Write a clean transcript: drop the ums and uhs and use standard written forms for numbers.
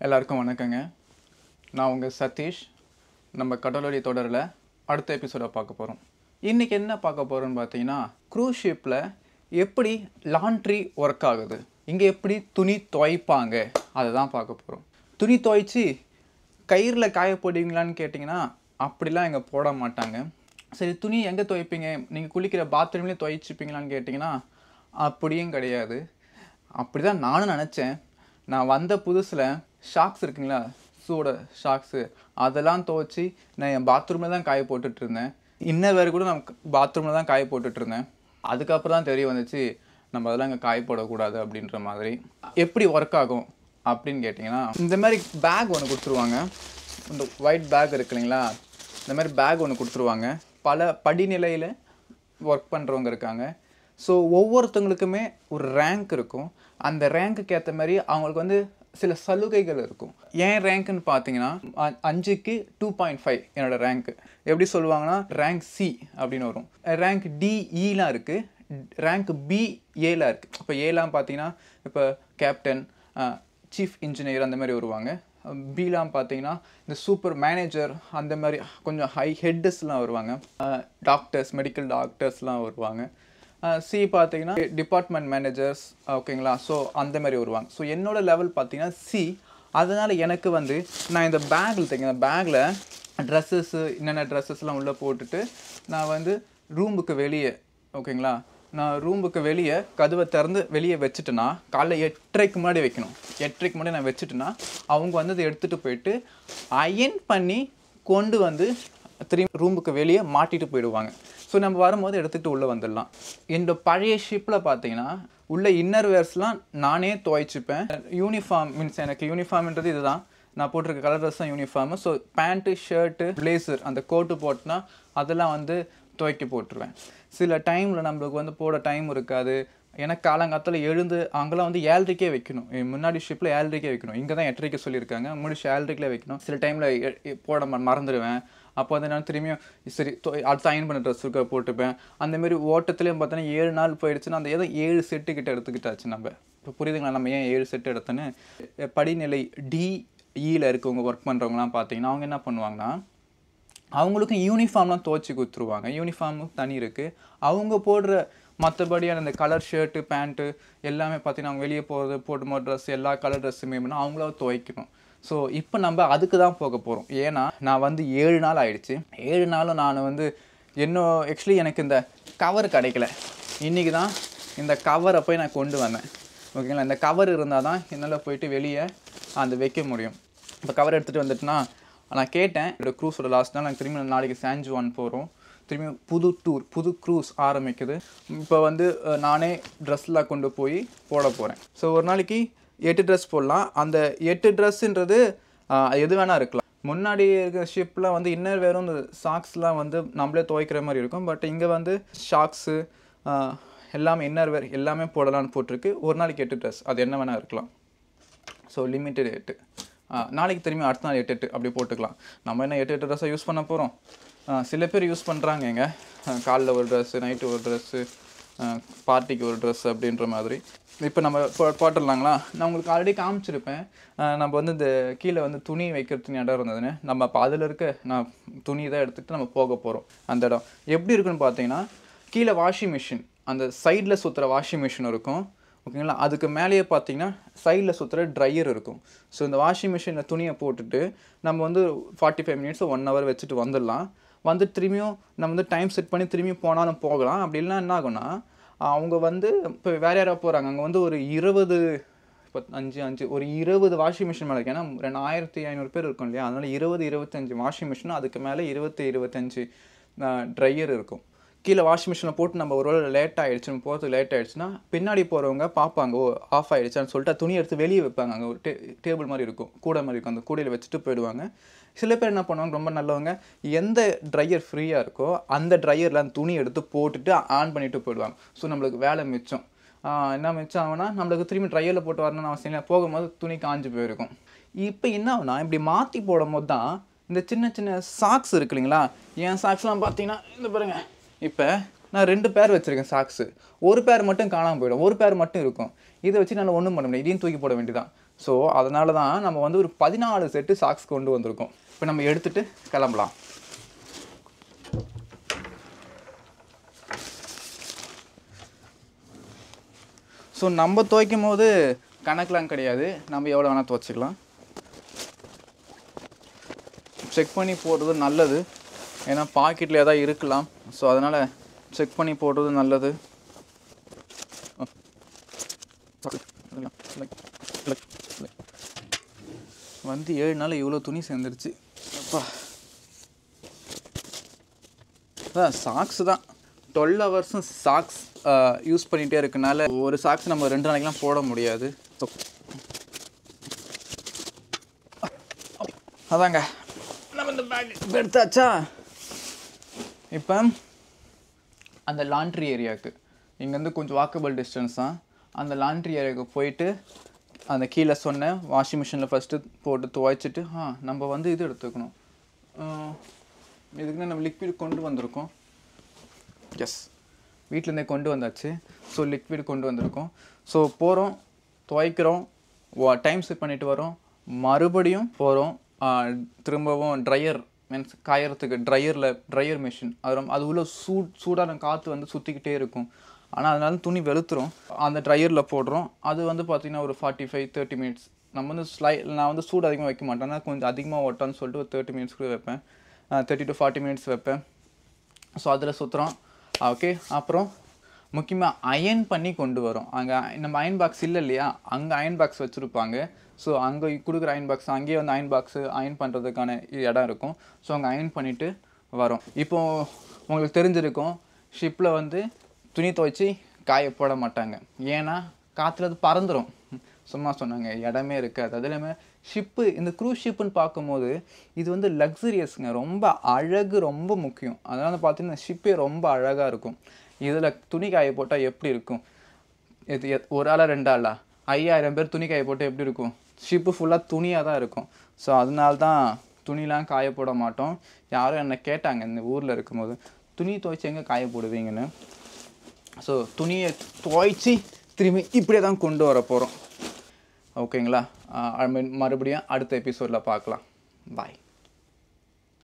எல்லாருக்கும் வணக்கங்க. நான் உங்கள் சதீஷ். நம்ம கடலோடி தொடரில் அடுத்த எபிசோடை பார்க்க போகிறோம். இன்றைக்கி என்ன பார்க்க போகிறோன்னு பார்த்தீங்கன்னா, க்ரூஸ் ஷிப்பில் எப்படி லாண்ட்ரி ஒர்க் ஆகுது, இங்கே எப்படி துணி துவைப்பாங்க, அதை தான் பார்க்க போகிறோம். துணி துவைச்சி கயிறில் காய போடுவீங்களான்னு கேட்டிங்கன்னா, அப்படிலாம் இங்கே போட மாட்டாங்க. சரி, துணி எங்கே துவைப்பீங்க, நீங்கள் குளிக்கிற பாத்ரூம்லேயே துவைச்சிப்பீங்களான்னு கேட்டிங்கன்னா, அப்படியும் கிடையாது. அப்படி தான் நானும் நினச்சேன். நான் வந்த புதுசில் ஷாக்ஸ் இருக்குங்களா, ஷூவோட ஷாக்ஸு, அதெல்லாம் துவைச்சி நான் என் பாத்ரூமில் தான் காய போட்டுட்ருந்தேன். இன்னர் வேறு கூட நான் பாத்ரூமில் தான் காய போட்டுட்ருந்தேன். அதுக்கப்புறம் தான் தெரிய வந்துச்சு, நம்ம அதெல்லாம் இங்கே காய போடக்கூடாது அப்படின்ற மாதிரி. எப்படி ஒர்க் ஆகும் அப்படின்னு கேட்டிங்கன்னா, இந்த மாதிரி பேக் ஒன்று கொடுத்துருவாங்க. இந்த ஒயிட் பேக் இருக்கு இல்லைங்களா, இந்த மாதிரி பேக் ஒன்று கொடுத்துருவாங்க. பல படிநிலையில் ஒர்க் பண்ணுறவங்க இருக்காங்க. ஸோ ஒவ்வொருத்தவங்களுக்குமே ஒரு ரேங்க் இருக்கும். அந்த ரேங்க்குக்கு ஏற்ற மாதிரி அவங்களுக்கு வந்து சில சலுகைகள் இருக்கும். ஏன் ரேங்க்குன்னு பார்த்தீங்கன்னா, 5க்கு 2.5 என்னோடய ரேங்க்கு. எப்படி சொல்லுவாங்கன்னா, ரேங்க் சி அப்படின்னு வரும். ரேங்க் டிஇலாம் இருக்குது, ரேங்க் பி ஏலாம் இருக்குது. இப்போ ஏலாம் பார்த்தீங்கன்னா, இப்போ கேப்டன், சீஃப் இன்ஜினியர் அந்த மாதிரி வருவாங்க. பிலாம் பார்த்தீங்கன்னா இந்த சூப்பர் மேனேஜர், அந்த மாதிரி கொஞ்சம் ஹை ஹெட்டஸ்லாம் வருவாங்க. டாக்டர்ஸ், மெடிக்கல் டாக்டர்ஸ்லாம் வருவாங்க. சி பார்த்தீங்கன்னா டிபார்ட்மெண்ட் மேனேஜர்ஸ், ஓகேங்களா. ஸோ அந்த மாதிரி வருவாங்க. ஸோ என்னோடய லெவல் பார்த்தீங்கன்னா சி. அதனால் எனக்கு வந்து நான் இந்த பேக்கில் தைங்க, இந்த பேக்கில் ட்ரெஸ்ஸஸ்ஸு, என்னென்ன ட்ரெஸ்ஸஸ்லாம் உள்ளே போட்டுட்டு நான் வந்து ரூமுக்கு வெளியே, ஓகேங்களா, நான் ரூமுக்கு வெளியே கதவை திறந்து வெளியே வச்சுட்டேன்னா, காலைல 8:30க்கு முன்னாடி வைக்கணும். 8:30க்கு முன்னாடி நான் வச்சுட்டேன்னா, அவங்க வந்து அதை எடுத்துகிட்டு போயிட்டு அயன் பண்ணி கொண்டு வந்து திரும்பி ரூமுக்கு வெளியே மாட்டிட்டு போயிடுவாங்க. ஸோ நம்ம வரும்போது எடுத்துகிட்டு உள்ளே வந்துடலாம். என்னோட பழைய ஷிப்பில் பார்த்தீங்கன்னா, உள்ள இன்னர் வேர்ஸ்லாம் நானே துவைச்சிப்பேன். யூனிஃபார்ம் மீன்ஸ் எனக்கு யூனிஃபார்ம்ன்றது இதுதான், நான் போட்டிருக்க கலர் ட்ரெஸ் தான் uniform. So pant, shirt, blazer, அந்த கோட்டு போட்டுனா அதெல்லாம் வந்து துவைக்க போட்டுருவேன். சில டைமில் நம்மளுக்கு வந்து போட டைம் இருக்காது. எனக்கு காலங்காலத்தில் எழுந்து அங்கெல்லாம் வந்து 7:30க்கே வைக்கணும். முன்னாடி ஷிப்பில் 7:30க்கே வைக்கணும். இங்கே தான் 8:30க்கு சொல்லியிருக்காங்க. முடிச்சு 7:30க்குள்ளே வைக்கணும். சில டைமில் போட மறந்துடுவேன். அப்போ வந்து நான் திரும்பியும் சரி அடுத்து அயன் பண்ண ட்ரெஸ் இருக்க போட்டுப்பேன். அந்தமாரி ஓட்டத்துலேயும் பார்த்தோன்னா 7 நாள் போயிடுச்சுன்னா அந்த ஏதோ 7 செட்டு கிட்ட எடுத்துக்கிட்டாச்சு நம்ம. இப்போ புரியுதுங்களா, நம்ம ஏன் 7 செட்டு எடுத்தோன்னு. படிநிலை டிஇயில் இருக்கவங்க ஒர்க் பண்ணுறவங்களாம் பார்த்தீங்கன்னா, அவங்க என்ன பண்ணுவாங்கன்னா, அவங்களுக்கும் யூனிஃபார்ம்லாம் துவைச்சி கொடுத்துருவாங்க. யூனிஃபார்மும் தனி இருக்குது. அவங்க போடுற மற்றபடியான இந்த கலர் ஷர்ட்டு, பேண்ட்டு எல்லாமே பார்த்தீங்கன்னா, அவங்க வெளியே போகிறது போட்டு ட்ரெஸ், எல்லா கலர் ட்ரெஸ்ஸுமே அவங்கள துவைக்கணும். ஸோ இப்போ நம்ம அதுக்கு தான் போக போகிறோம். ஏன்னா நான் வந்து 7 நாள் ஆகிடுச்சு. 7 நாளும் நான் வந்து ஆக்சுவலி எனக்கு இந்த கவர் கிடைக்கல. இன்றைக்கி தான் இந்த கவரை போய் நான் கொண்டு வந்தேன், ஓகேங்களா. இந்த கவர் இருந்தால் தான் என்னால் போயிட்டு வெளியே அந்த வைக்க முடியும். இப்போ கவர் எடுத்துகிட்டு வந்துட்டுனா, நான் கேட்டேன், என்னோடய க்ரூஸோட லாஸ்ட் நாள் நாங்கள் திரும்பி நாளைக்கு சான் ஜுவான் போகிறோம். திரும்பி புது டூர், புது க்ரூஸ் ஆரம்பிக்குது. இப்போ வந்து நானே ட்ரெஸ்லாம் கொண்டு போய் போட போகிறேன். ஸோ ஒரு நாளைக்கு 8 ட்ரெஸ் போடலாம். அந்த 8 ட்ரெஸ்ஸுன்றது எது வேணால் இருக்கலாம். முன்னாடி இருக்கிற ஷிப்பில் வந்து இன்னர் வேறும் இந்த சாக்ஸ்லாம் வந்து நம்மளே துவைக்கிற மாதிரி இருக்கும். பட் இங்கே வந்து ஷாக்ஸு எல்லாமே இன்னர் வேர் எல்லாமே போடலான்னு போட்டிருக்கு. ஒரு நாளைக்கு 8 ட்ரெஸ், அது என்ன வேணால் இருக்கலாம். So limited 8. நாளைக்கு திரும்பி அடுத்த நாள் 8 அப்படி போட்டுக்கலாம். நம்ம என்ன 8 ட்ரெஸ்ஸை யூஸ் பண்ண போகிறோம். சில பேர் யூஸ் பண்ணுறாங்க. எங்க காலைல ஒரு ட்ரெஸ்ஸு, நைட்டு ஒரு ட்ரெஸ்ஸு, பார்ட்டிக்கு ஒரு ட்ரெஸ் அப்படின்ற மாதிரி. இப்போ நம்ம போட்டுடலாங்களா. நான் உங்களுக்கு ஆல்ரெடி காமிச்சிருப்பேன். நம்ம வந்து இந்த கீழே வந்து துணி வைக்கிறதுன்னு இடம் இருந்ததுன்னு, நம்ம அப்போ அதில் இருக்க நான் துணி தான் எடுத்துகிட்டு நம்ம போக போகிறோம். அந்த இடம் எப்படி இருக்குன்னு பார்த்தீங்கன்னா, கீழே வாஷிங் மிஷின், அந்த சைடில் சுற்றுற வாஷிங் மிஷின் இருக்கும், ஓகேங்களா. அதுக்கு மேலேயே பார்த்தீங்கன்னா சைடில் சுற்றுற ட்ரையர் இருக்கும். ஸோ இந்த வாஷிங் மிஷினில் துணியை போட்டுட்டு நம்ம வந்து 45 மினிட்ஸ் 1 ஹவர் வச்சுட்டு வந்துடலாம். வந்து திரும்பியும் நம்ம வந்து டைம் செட் பண்ணி திரும்பியும் போனாலும் போகலாம். அப்படி இல்லைனா என்ன ஆகும்னா, அவங்க வந்து இப்போ வேறு யாராவது போகிறாங்க, அங்கே வந்து ஒரு 20 ஒரு 20 வாஷிங் மிஷின் மேலே இருக்குது. ஏன்னா 1500 பேர் இருக்கும் இல்லையா, அதனால் 20-25 வாஷிங் மிஷினும் அதுக்கு மேலே 20-25 ட்ரையர் இருக்கும். கீழே வாஷிங் மிஷினில் போட்டு நம்ம ஒரு வேளை லேட் ஆகிடுச்சு, போகிறதுக்கு லேட் ஆகிடுச்சுன்னா பின்னாடி போகிறவங்க பார்ப்பாங்க, ஓ ஆஃப் ஆகிடுச்சான்னு சொல்லிட்டு துணி எடுத்து வெளியே வைப்பாங்க. அங்கே ஒரு டேபிள் மாதிரி இருக்கும், கூடை மாதிரி இருக்கும், அந்த கூடையில் வச்சுட்டு போயிடுவாங்க. சில பேர் என்ன பண்ணுவாங்க, ரொம்ப நல்லவங்க, எந்த ட்ரையர் ஃப்ரீயாக இருக்கோ அந்த ட்ரையரில் அந்த துணி எடுத்து போட்டுட்டு ஆன் பண்ணிவிட்டு போயிடுவாங்க. ஸோ நம்மளுக்கு வேலை மிச்சம். என்ன மிச்சம் ஆகுனா, நம்மளுக்கு திரும்பி ட்ரையரில் போட்டு வரணும்னு அவசியம் இல்லை. போகும்போது துணி காஞ்சி போயிருக்கும். இப்போ என்ன ஆகுனா, இப்படி மாற்றி போடும் போது தான் இந்த சின்ன சின்ன சாக்ஸ் இருக்கு இல்லைங்களா. என் சாக்ஸ்லாம் பார்த்தீங்கன்னா இந்த பாருங்கள், இப்போ நான் 2 பேர் வச்சுருக்கேன் சாக்ஸு. ஒரு பேர் மட்டும் காணாமல் போயிடும், ஒரு பேர் மட்டும் இருக்கும். இதை வச்சு நான் ஒன்றும் பண்ண முடியாது, இதையும் தூக்கி போட வேண்டியதான். ஸோ அதனால தான் நம்ம வந்து ஒரு 14 செட்டு சாக்ஸ் கொண்டு வந்திருக்கோம். இப்போ நம்ம எடுத்துகிட்டு கிளம்பலாம். ஸோ நம்ம துவைக்கும் போது கணக்கெலாம் கிடையாது, நம்ம எவ்வளோ வேணால் துவைச்சிக்கலாம். செக் பண்ணி போடுறது நல்லது, ஏன்னா பாக்கெட்டில் எதாவது இருக்கலாம். ஸோ அதனால் செக் பண்ணி போடுறது நல்லது. வந்து 7 நாள் இவ்வளோ துணி சேர்ந்துருச்சு. அப்பா அதான் சாக்ஸ் தான் 12 ஹவர்ஸும் சாக்ஸ் யூஸ் பண்ணிகிட்டே இருக்கனால ஒரு சாக்ஸ் நம்ம 2 நாளைக்கெலாம் போட முடியாது. ஸோ அதாங்க நம்ம இந்த பேக் எடுத்தாச்சா. இப்போ அந்த லாண்ட்ரி ஏரியாவுக்கு இங்கேருந்து கொஞ்சம் வாக்கபிள் டிஸ்டன்ஸ் தான். அந்த லாண்ட்ரி ஏரியாவுக்கு போயிட்டு அந்த கீழே சொன்னேன் வாஷிங் மிஷினில் ஃபஸ்ட்டு போட்டு துவைச்சிட்டு நம்ம வந்து இது எடுத்துக்கணும். இதுக்குன்னு நம்ம லிக்விட் கொண்டு வந்திருக்கோம். எஸ், வீட்டிலேருந்தே கொண்டு வந்தாச்சு. ஸோ லிக்விட் கொண்டு வந்திருக்கோம். ஸோ போகிறோம், துவைக்கிறோம், டைம் செட் பண்ணிவிட்டு வரோம், மறுபடியும் போகிறோம். திரும்பவும் ட்ரையர் மீன்ஸ் காயறதுக்கு ட்ரையர் மிஷின் அது உள்ள சூடான காற்று வந்து சுற்றிக்கிட்டே இருக்கும். ஆனால் அதனால துணி வெளுத்துரும். அந்த ட்ரையரில் போடுறோம். அது வந்து பார்த்திங்கன்னா ஒரு 45-30 மினிட்ஸ். நம்ம வந்து நான் வந்து சூடு அதிகமாக வைக்க மாட்டேன், ஆனால் கொஞ்சம் அதிகமாக ஓட்டான்னு சொல்லிட்டு ஒரு 30 மினிட்ஸ் கூட வைப்பேன். 30 to 40 மினிட்ஸ் வைப்பேன். ஸோ அதில் சுற்றுறோம். ஓகே, அப்புறம் முக்கியமாக அயன் பண்ணி கொண்டு வரோம். அங்கே நம்ம அயன் பாக்ஸ் இல்லை இல்லையா, அங்கே அயன் பாக்ஸ் வச்சுருப்பாங்க. ஸோ அங்கே கொடுக்குற அயன் பாக்ஸ் அங்கேயே வந்து அயன் பாக்ஸு அயன் பண்ணுறதுக்கான இடம் இருக்கும். ஸோ அங்கே அயன் பண்ணிவிட்டு வரோம். இப்போது உங்களுக்கு தெரிஞ்சிருக்கும், ஷிப்பில் வந்து துணி துவைச்சி காய போட மாட்டாங்க. ஏன்னா காற்றுல அது பறந்துடும். சும்மா சொன்னாங்க, இடமே இருக்காது. அது இல்லாமல் ஷிப்பு, இந்த க்ரூஸ் ஷிப்புன்னு பார்க்கும்போது இது வந்து லக்ஸரியஸ்ங்க, ரொம்ப அழகு ரொம்ப முக்கியம். அதனால் பார்த்தீங்கன்னா ஷிப்பே ரொம்ப அழகாக இருக்கும். இதில் துணி காய போட்டால் எப்படி இருக்கும்? இது ஒரு ஆளா 2 ஆளா 5000 பேர் துணி காய போட்டால் எப்படி இருக்கும்? ஷிப்பு ஃபுல்லாக துணியாக தான் இருக்கும். ஸோ அதனால தான் துணிலாம் காய போட மாட்டோம். யாரும் என்னை கேட்டாங்க இந்த ஊரில் இருக்கும்போது, துணி துவைச்சி எங்கே காய போடுவீங்கன்னு. ஸோ துணியை துவைச்சி திரும்பி இப்படியே தான் கொண்டு வர போகிறோம். ஓகேங்களா? மறுபடியும் அடுத்த எபிசோடில் பார்க்கலாம். பாய்.